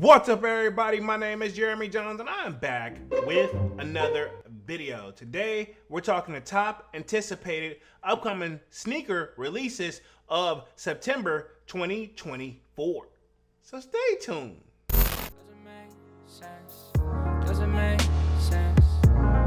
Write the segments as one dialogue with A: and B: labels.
A: What's up, everybody? My name is Jeremy Jones and I'm back with another video. Today we're talking the top anticipated upcoming sneaker releases of September 2024. So stay tuned.
B: Doesn't make sense. Doesn't make sense.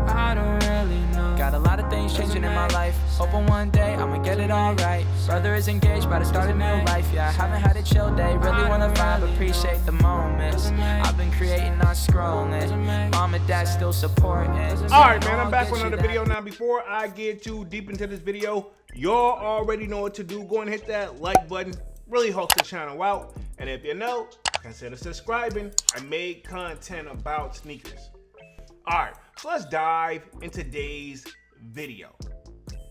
B: I don't really know. Got a lot of things changing in my life. Hoping one day I'ma get it all right. Brother is engaged, about to start a new life. Yeah, I haven't had a chill day. Really wanna vibe, appreciate the moments. I've been creating, not scrolling. Mom and dad still supporting.
A: Alright, man, I'm back with another video. Now, before I get too deep into this video, y'all already know what to do. Go and hit that like button. Really helps the channel out. And if you know, consider subscribing. I made content about sneakers. Alright, so let's dive into today's video.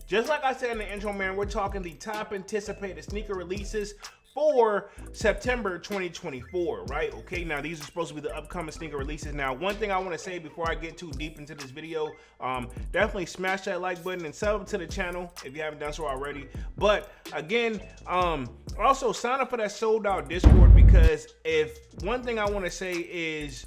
A: Just like I said in the intro, man, we're talking the top anticipated sneaker releases for September 2024, right? Okay, now these are supposed to be the upcoming sneaker releases. Now, one thing I want to say before I get too deep into this video, definitely smash that like button and sub to the channel if you haven't done so already. But again, also sign up for that sold out Discord, because if one thing I want to say is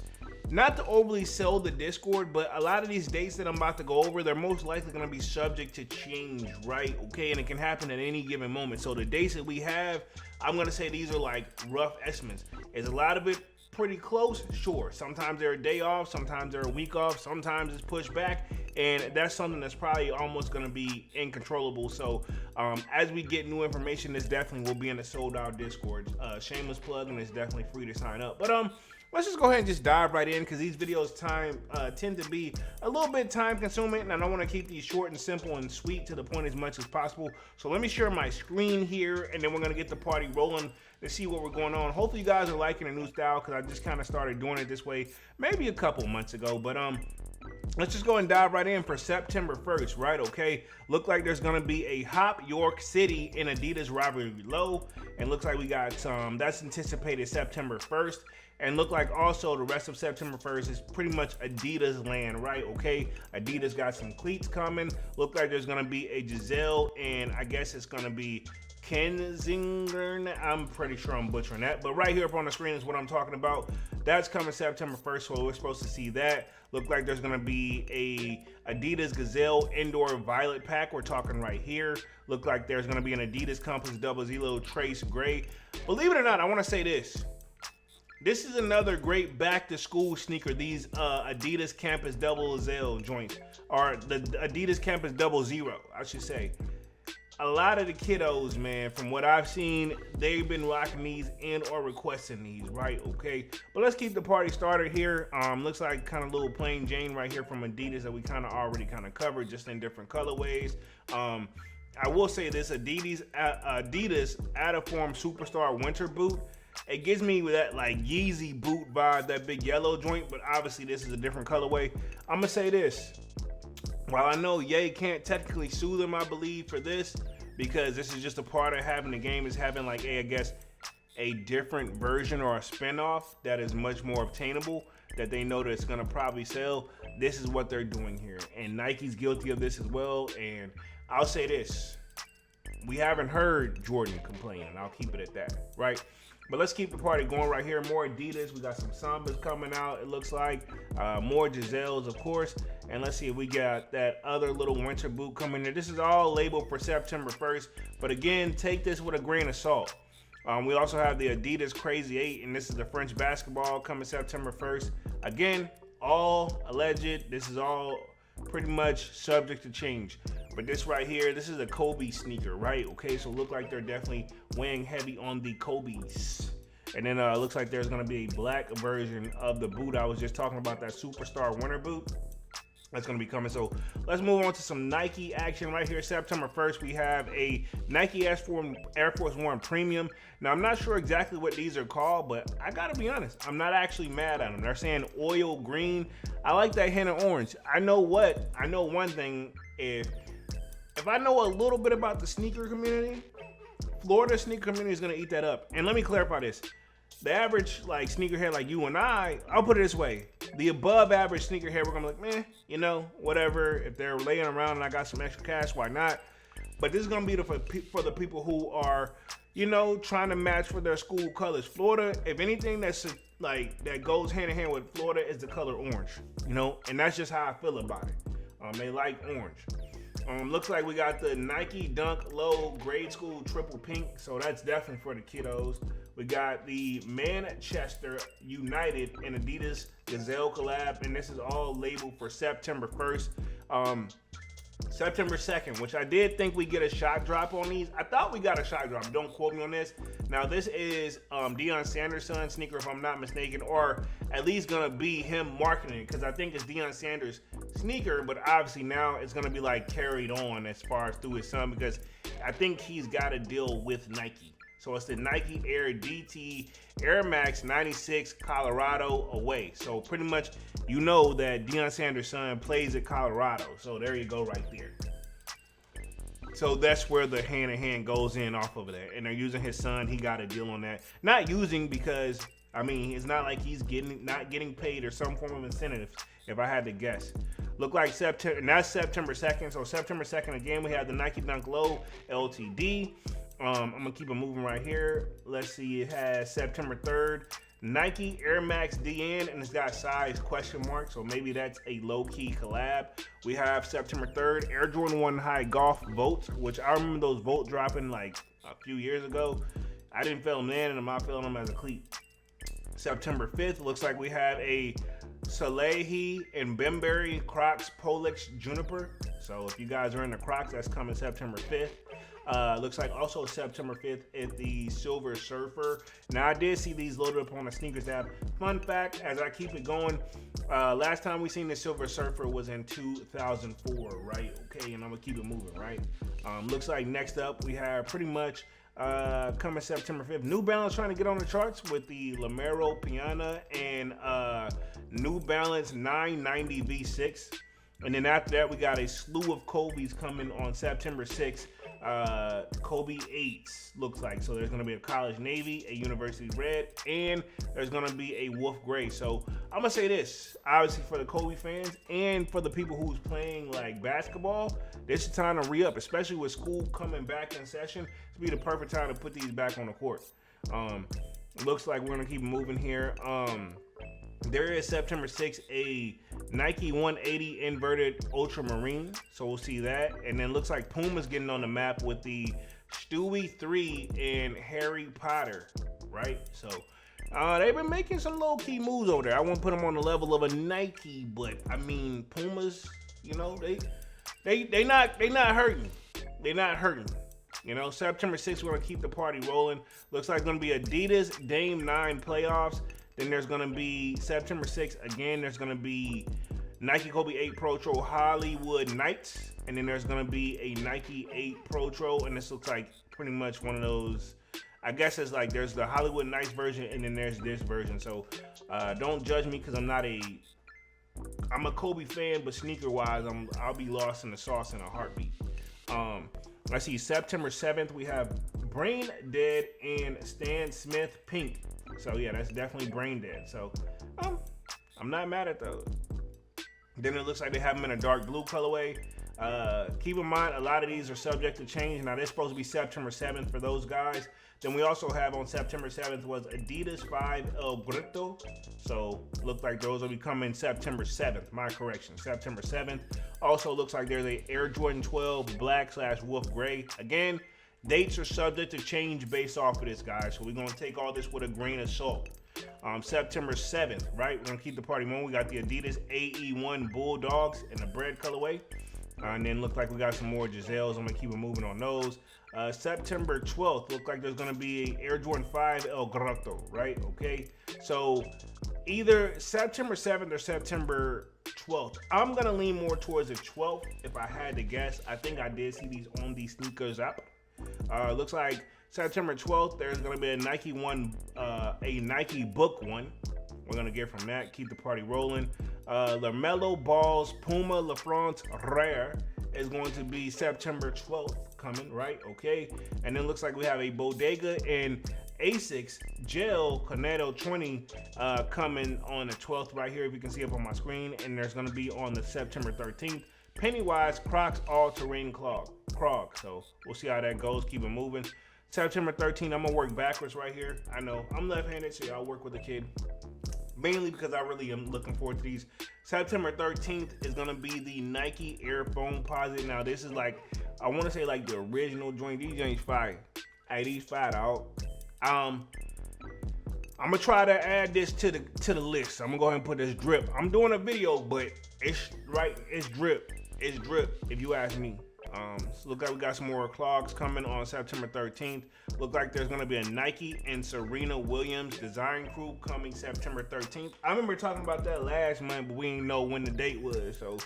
A: not to overly sell the Discord, but a lot of these dates that I'm about to go over, they're most likely going to be subject to change, right? Okay, and it can happen at any given moment. So the dates that we have, I'm going to say these are like rough estimates. Is a lot of it pretty close? Sure. Sometimes they're a day off, sometimes they're a week off, sometimes it's pushed back, and that's something that's probably almost going to be incontrollable. So as we get new information, this definitely will be in the sold out Discord. Shameless plug, and it's definitely free to sign up. But let's just go ahead and just dive right in, because these videos tend to be a little bit time consuming, and I want to keep these short and simple and sweet to the point as much as possible. So let me share my screen here, and then we're going to get the party rolling to see what we're going on. Hopefully you guys are liking the new style, because I just kind of started doing it this way maybe a couple months ago. But let's just go and dive right in for September 1st, right? Okay, look like there's gonna be a Hop York City in Adidas rivalry low, and looks like we got some that's anticipated September 1st, and look like also the rest of September 1st is pretty much Adidas land, right? Okay, Adidas got some cleats coming. Look like there's gonna be a Giselle, and I guess it's gonna be Kenzinger. I'm pretty sure I'm butchering that, but right here up on the screen is what I'm talking about. That's coming September 1st, so we're supposed to see that. Look like there's gonna be a Adidas Gazelle indoor violet pack. We're talking right here. Look like there's gonna be an Adidas Compass Double Zero Trace Gray. Believe it or not, I wanna say this. This is another great back to school sneaker. These Adidas Campus Double Zero joints, or the Adidas Campus Double Zero, I should say. A lot of the kiddos, man, from what I've seen, they've been rocking these and or requesting these, right? Okay, but let's keep the party started here. Looks like kind of little plain Jane right here from Adidas that we kind of already kind of covered, just in different colorways. I will say this: Adidas Adaform Superstar Winter Boot. It gives me that like YEEZY boot vibe, that big yellow joint, but obviously this is a different colorway. I'm gonna say this. While I know Ye can't technically sue them, I believe, for this, because this is just a part of having the game, is having like I guess a different version or a spinoff that is much more obtainable, that they know that it's gonna probably sell. This is what they're doing here, and Nike's guilty of this as well. And I'll say this: we haven't heard Jordan complain, and I'll keep it at that, right? But let's keep the party going right here. More Adidas. We got some Sambas coming out, it looks like. More Giselles, of course. And let's see if we got that other little winter boot coming in. This is all labeled for September 1st. But again, take this with a grain of salt. We also have the Adidas Crazy 8, and this is the French basketball coming September 1st. Again, all alleged. This is all pretty much subject to change. But this right here, this is a Kobe sneaker, right? Okay, so look like they're definitely weighing heavy on the Kobe's. And then looks like there's gonna be a black version of the boot. I was just talking about that Superstar Winter boot. That's gonna be coming. So let's move on to some Nike action right here. September 1st, we have a Nike Air Force One Premium. Now, I'm not sure exactly what these are called, but I gotta be honest, I'm not actually mad at them. They're saying oil green. I like that hint of orange. I know one thing, if I know a little bit about the sneaker community, Florida sneaker community is gonna eat that up. And let me clarify this. The average like sneakerhead like you and I'll put it this way. The above average sneakerhead, we're gonna be like, man, you know, whatever. If they're laying around and I got some extra cash, why not? But this is gonna be for the people who are, you know, trying to match for their school colors. Florida, if anything, that's like that goes hand in hand with Florida is the color orange, you know, and that's just how I feel about it. They like orange. Looks like we got the Nike Dunk Low Grade School Triple Pink, so that's definitely for the kiddos. We got the Manchester United and Adidas Gazelle collab, and this is all labeled for September 1st. September 2nd, which I did think we get a shot drop on these. I thought we got a shot drop. Don't quote me on this. Now, this is Deion Sanders' son sneaker, if I'm not mistaken, or at least going to be him marketing it, because I think it's Deion Sanders' sneaker, but obviously now it's going to be like carried on as far as through his son, because I think he's got a deal with Nike. So it's the Nike Air DT Air Max 96 Colorado away. So pretty much you know that Deion Sanders' son plays at Colorado. So there you go right there. So that's where the hand-in-hand goes in off of that. And they're using his son. He got a deal on that. Not using because, I mean, it's not like he's not getting paid or some form of incentive, if I had to guess. Look like September, and that's September 2nd. So September 2nd, again, we have the Nike Dunk Low LTD. I'm gonna keep it moving right here. Let's see, it has September 3rd, Nike Air Max DN, and it's got size question mark, so maybe that's a low-key collab. We have September 3rd, Air Jordan 1 High Golf Votes, which I remember those Vote dropping like a few years ago. I didn't feel them then, and I'm not feeling them as a cleat. September 5th, looks like we have a Salehi and Bembury Crocs Polix Juniper. So if you guys are in the Crocs, that's coming September 5th. Looks like also September 5th is the Silver Surfer. Now, I did see these loaded up on the sneakers app. Fun fact, as I keep it going, last time we seen the Silver Surfer was in 2004, right? Okay, and I'm gonna keep it moving, right? Looks like next up we have pretty much coming September 5th, New Balance trying to get on the charts with the Lamero Piana and New Balance 990 V6. And then after that, we got a slew of Kobe's coming on September 6th. Kobe 8s looks like. So there's going to be a College Navy, a University Red, and there's going to be a Wolf Gray. So I'm going to say this, obviously for the Kobe fans and for the people who's playing like basketball, this is time to re-up, especially with school coming back in session. It's be the perfect time to put these back on the court. Looks like we're going to keep moving here. There is September 6th a Nike 180 inverted ultramarine, so we'll see that. And then looks like Puma's getting on the map with the Stewie 3 and Harry Potter, right? So they've been making some low-key moves over there. I won't put them on the level of a Nike, but I mean Puma's, you know, they not hurting. They're not hurting. You know, September 6th we're gonna keep the party rolling. Looks like it's gonna be Adidas Dame 9 playoffs. Then there's going to be September 6th, again, there's going to be Nike Kobe 8 Pro Tro Hollywood Nights. And then there's going to be a Nike 8 Pro Tro. And this looks like pretty much one of those, I guess it's like there's the Hollywood Nights version and then there's this version. So don't judge me because I'm a Kobe fan, but sneaker-wise, I'll be lost in the sauce in a heartbeat. Let's see, September 7th, we have Brain Dead and Stan Smith Pink. So yeah, that's definitely Brain Dead. So I'm not mad at those. Then it looks like they have them in a dark blue colorway. Keep in mind, a lot of these are subject to change. Now, they're supposed to be September 7th for those guys. Then we also have on September 7th was Adidas 5 El Grito. So look like those will be coming September 7th. My correction, September 7th. Also looks like there's a Air Jordan 12 Black / Wolf Gray. Again, dates are subject to change based off of this, guys. So we're going to take all this with a grain of salt. September 7th, right? We're going to keep the party going. We got the Adidas AE1 Bulldogs in the bread colorway. And then look like we got some more Giselles. I'm going to keep it moving on those. September 12th, look like there's going to be a Air Jordan 5 El Grotto, right? Okay. So either September 7th or September 12th. I'm going to lean more towards the 12th if I had to guess. I think I did see these on these sneakers app. Looks like September 12th, there's going to be a Nike Book one. We're going to get from that. Keep the party rolling. LaMelo Ball's Puma La France Rare is going to be September 12th coming, right? Okay. And then looks like we have a Bodega and Asics Gel Cornetto 20 coming on the 12th right here, if you can see up on my screen. And there's going to be on the September 13th. Pennywise Crocs All-Terrain Clog. So we'll see how that goes. Keep it moving. September 13th, I'm gonna work backwards right here. I know I'm left-handed, so I'll work with a kid. Mainly because I really am looking forward to these. September 13th is gonna be the Nike Air Foam Posit. Now this is like, I wanna say like the original joint. These joints fire. Hey, these fire out. I'm gonna try to add this to the list. I'm gonna go ahead and put this drip. I'm doing a video, but it's drip. It's drip, if you ask me. So look like we got some more clogs coming on September 13th. Look like there's gonna be a Nike and Serena Williams design crew coming September 13th. I remember talking about that last month, but we didn't know when the date was. So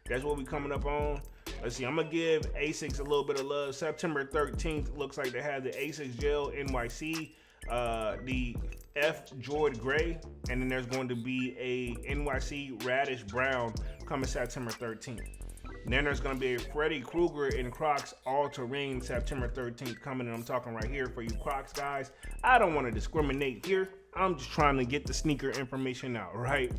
A: that's what we coming up on. Let's see, I'm gonna give Asics a little bit of love. September 13th, looks like they have the Asics Gel NYC, the F Jordan Gray, and then there's going to be a NYC Radish Brown coming September 13th. And then there's going to be a Freddy Krueger in Crocs All-Terrain September 13th coming, and I'm talking right here for you Crocs guys. I don't want to discriminate here. I'm just trying to get the sneaker information out, right?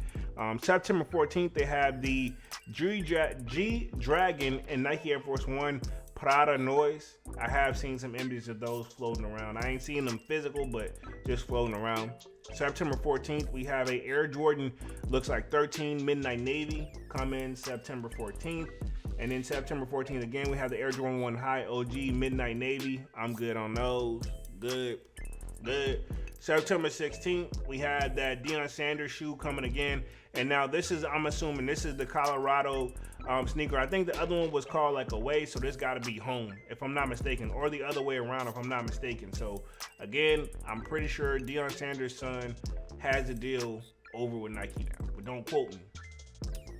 A: September 14th, they have the G-Dragon and Nike Air Force One Prada Noise. I have seen some images of those floating around. I ain't seen them physical, but just floating around. September 14th, we have a Air Jordan, looks like 13 Midnight Navy, coming September 14th. And then September 14th, again, we have the Air Jordan 1 High OG Midnight Navy. I'm good on those. Good. September 16th, we had that Deion Sanders shoe coming again. And now this is, I'm assuming this is the Colorado sneaker. I think the other one was called like away, so this gotta be home, if I'm not mistaken, or the other way around, if I'm not mistaken. So again, I'm pretty sure Deion Sanders' son has a deal over with Nike now, but don't quote me.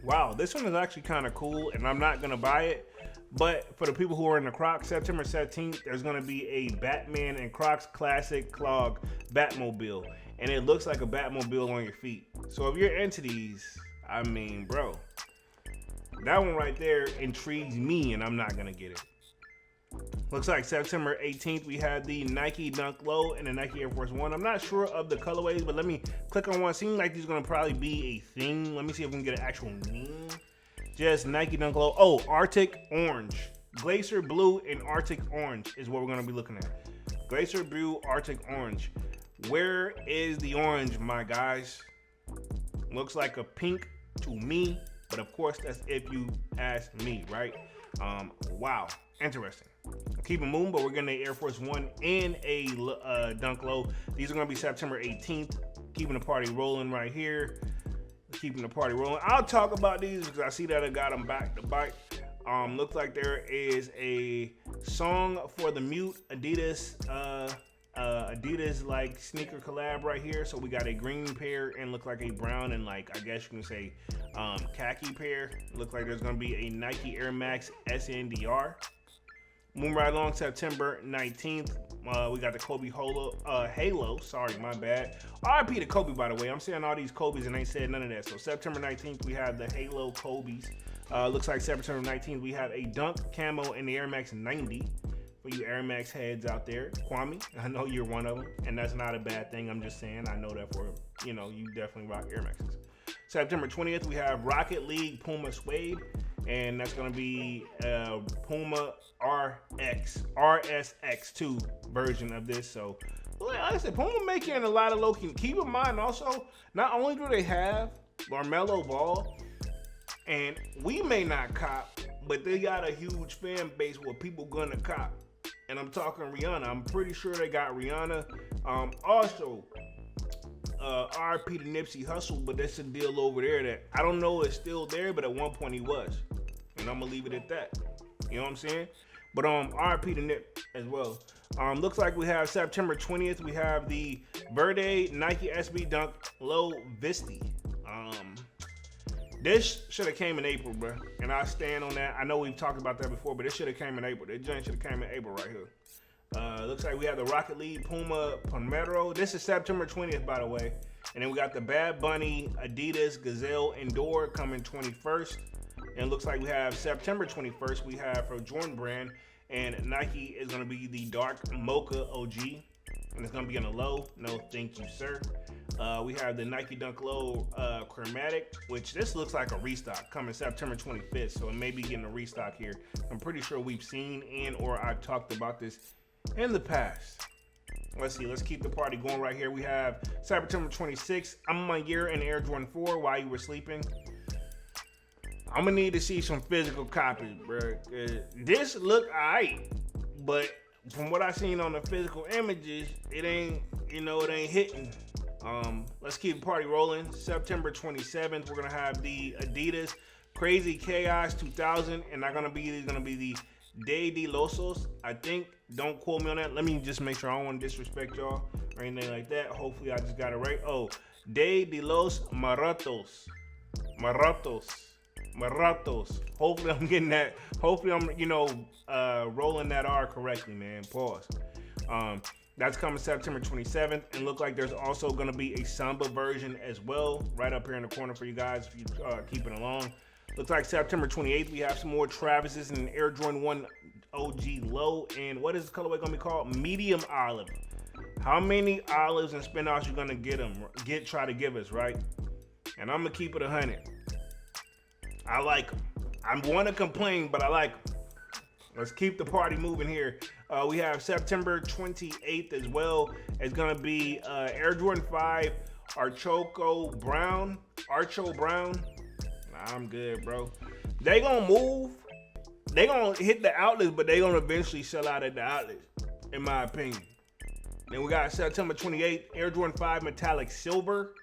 A: Wow, this one is actually kind of cool, and I'm not gonna buy it. But for the people who are in the Crocs, September 17th, there's gonna be a Batman and Crocs Classic Clog Batmobile. And it looks like a Batmobile on your feet. So if you're into these, I mean, bro, that one right there intrigues me, and I'm not gonna get it. Looks like September 18th, we had the Nike Dunk Low and the Nike Air Force One. I'm not sure of the colorways, but let me click on one. Seems like these are gonna probably be a thing. Let me see if we can get an actual name. Just Nike Dunk Low. Oh, Arctic Orange. Glacier Blue and Arctic Orange is what we're gonna be looking at. Glacier Blue, Arctic Orange. Where is the orange, my guys? Looks like a pink to me, but of course that's if you ask me, right? Wow, interesting. Keep it moving, but we're getting the Air Force One and a Dunk Low. These are gonna be September 18th. Keeping the party rolling right here. Keeping the party rolling. I'll talk about these because I see that I got them back to back. Looks like there is a Song for the Mute Adidas Adidas like sneaker collab right here. So we got a green pair and look like a brown and like, I guess you can say khaki pair. Look like there's gonna be a Nike Air Max SNDR. Moving right along, September 19th, we got the Kobe Halo. Sorry, my bad. RIP to Kobe, by the way. I'm saying all these Kobe's and ain't said none of that. So September 19th, we have the Halo Kobe's. Looks like September 19th, we have a Dunk Camo in the Air Max 90. For you Air Max heads out there, Kwame, I know you're one of them, and that's not a bad thing. I'm just saying, I know that for, you know, you definitely rock Air Maxes. September 20th, we have Rocket League Puma Suede, and that's gonna be Puma RSX2 version of this. So, like I said, Puma making a lot of low-key. Keep in mind also, not only do they have LaMelo Ball, and we may not cop, but they got a huge fan base where people gonna cop. And I'm talking Rihanna. I'm pretty sure they got Rihanna. Also, RP to Nipsey Hussle, but that's a deal over there that I don't know is still there, but at one point he was. And I'm gonna leave it at that. You know what I'm saying? But RP to Nip as well. Looks like we have September 20th. We have the Verde Nike SB Dunk Low Visti. This should have came in April, bro, and I stand on that. I know we've talked about that before, but this should have came in April. This joint should have came in April right here. Looks like we have the Rocket League Puma Palmetto. This is September 20th, by the way. And then we got the Bad Bunny Adidas Gazelle Indoor coming 21st. And it looks like we have September 21st, we have for Jordan Brand, and Nike is going to be the Dark Mocha OG. And it's going to be in a low. No, thank you, sir. We have the Nike Dunk Low Chromatic, which this looks like a restock coming September 25th. So it may be getting a restock here. I'm pretty sure we've seen and or I've talked about this in the past. Let's see, let's keep the party going right here. We have September 26th. I'm on year in Air Jordan 4 while you were sleeping. I'm gonna need to see some physical copies, bro. This look alright, but from what I seen on the physical images, it ain't, it ain't hitting. Let's keep the party rolling. September 27th, we're gonna have the Adidas Crazy Chaos 2000, and they're gonna be the De De Losos, I think. Don't quote me on that. Let me just make sure I don't want to disrespect y'all or anything like that. Hopefully I just got it right. Oh, De De Los Maratos. Hopefully I'm getting that. Hopefully I'm, rolling that R correctly, man. Pause. That's coming September 27th, and look like there's also gonna be a Samba version as well, right up here in the corner for you guys if you keep it along. Looks like September 28th, we have some more Travis's and Air Jordan 1 OG Low. And what is the colorway gonna be called? Medium Olive. How many olives and spin-offs you gonna try to give us, right? And I'm gonna keep it 100. I like them. I want to complain, but I like them. Let's keep the party moving here. We have September 28th as well. It's gonna be Air Jordan 5 Archo Brown. Nah, I'm good, bro. They gonna move. They gonna hit the outlets, but they gonna eventually sell out at the outlets, in my opinion. Then we got September 28th, Air Jordan 5 Metallic Silver.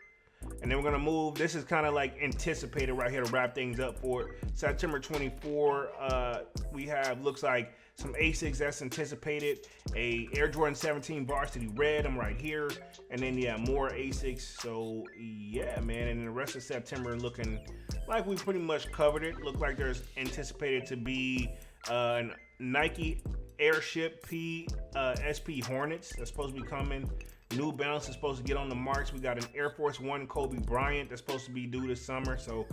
A: And then we're gonna move. This is kind of like anticipated right here to wrap things up for it. September 24, we have, looks like some Asics that's anticipated. A Air Jordan 17 Varsity Red, I'm right here. And then yeah, more Asics. So yeah, man. And then the rest of September looking like we pretty much covered it. Look like there's anticipated to be Nike Airship SP Hornets that's supposed to be coming. New Balance is supposed to get on the marks. We got an Air Force One Kobe Bryant that's supposed to be due this summer. So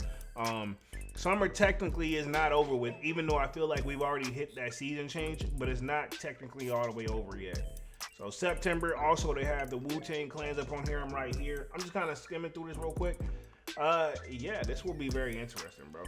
A: summer technically is not over with, even though I feel like we've already hit that season change, but it's not technically all the way over yet. So September, also they have the Wu-Tang Clans up on here. I'm right here. I'm just kind of skimming through this real quick. Yeah, this will be very interesting, bro.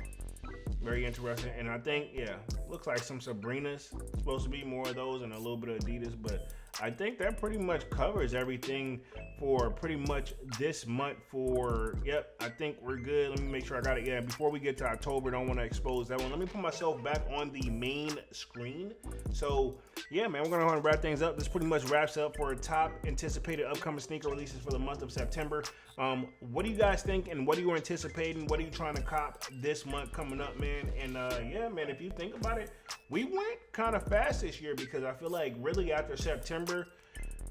A: Very interesting. And I think, yeah, looks like some Sabrinas. Supposed to be more of those and a little bit of Adidas, but I think that pretty much covers everything for pretty much this month for, yep, I think we're good. Let me make sure I got it. Yeah, before we get to October, don't want to expose that one. Let me put myself back on the main screen. So, yeah, man, we're going to go ahead and wrap things up. This pretty much wraps up for top anticipated upcoming sneaker releases for the month of September. What do you guys think, and what are you anticipating? What are you trying to cop this month coming up, man? And yeah, man, if you think about it, we went kind of fast this year because I feel like really after September,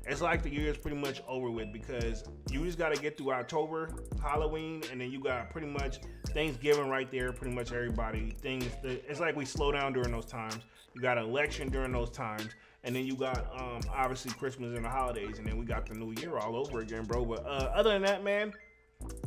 A: it's like the year is pretty much over with because you just got to get through October, Halloween, and then you got pretty much Thanksgiving right there. Pretty much everybody it's like we slow down during those times. You got an election during those times, and then you got obviously Christmas and the holidays, and then we got the new year all over again, bro. But other than that, man,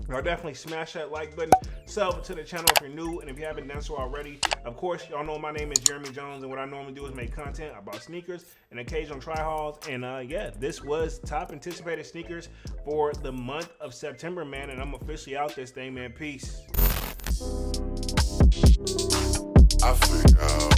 A: y'all definitely smash that like button, sub to the channel if you're new, and if you haven't done so already, of course, y'all know my name is Jeremy Jones, and what I normally do is make content about sneakers and occasional try-hauls. And yeah, this was top anticipated sneakers for the month of September, man, and I'm officially out this thing, man. Peace.
C: I figure out.